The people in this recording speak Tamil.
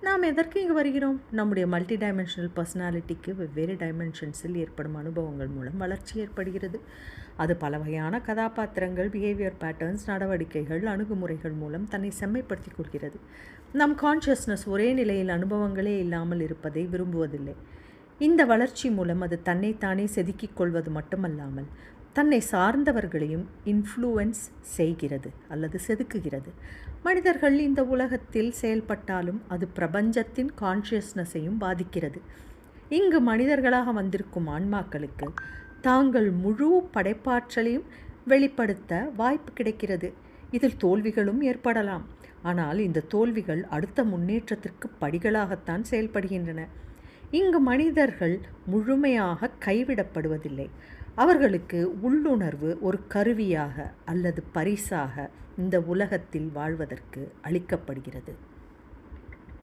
நாம் எதற்கு இங்கு வருகிறோம்? நம்முடைய மல்டி டைமென்ஷனல் பர்சனாலிட்டிக்கு வெவ்வேறு டைமென்ஷன்ஸில் ஏற்படும் அனுபவங்கள் மூலம் வளர்ச்சி ஏற்படுகிறது. அது பல வகையான கதாபாத்திரங்கள், பிஹேவியர் பேட்டர்ன்ஸ், நடவடிக்கைகள், அணுகுமுறைகள் மூலம் தன்னை செம்மைப்படுத்திக் கொள்கிறது. நம் கான்ஷியஸ்னஸ் ஒரே நிலையில் அனுபவங்களே இல்லாமல் இருப்பதை விரும்புவதில்லை. இந்த வளர்ச்சி மூலம் அது தன்னைத்தானே செதுக்கிக் கொள்வது மட்டுமல்லாமல் தன்னை சார்ந்தவர்களையும் இன்ஃப்ளூயன்ஸ் செய்கிறது அல்லது செதுக்குகிறது. மனிதர்கள் இந்த உலகத்தில் செயல்பட்டாலும் அது பிரபஞ்சத்தின் கான்ஷியஸ்னஸையும் பாதிக்கிறது. இங்கு மனிதர்களாக வந்திருக்கும் ஆன்மாக்களுக்கு தாங்கள் முழு படைப்பாற்றலையும் வெளிப்படுத்த வாய்ப்பு கிடைக்கிறது. இதில் தோல்விகளும் ஏற்படலாம். ஆனால் இந்த தோல்விகள் அடுத்த முன்னேற்றத்திற்கு படிகளாகத்தான் செயல்படுகின்றன. இங்கு மனிதர்கள் முழுமையாக கைவிடப்படுவதில்லை. அவர்களுக்கு உள்ளுணர்வு ஒரு கருவியாக அல்லது பரிசாக இந்த உலகத்தில் வாழ்வதற்கு அளிக்கப்படுகிறது.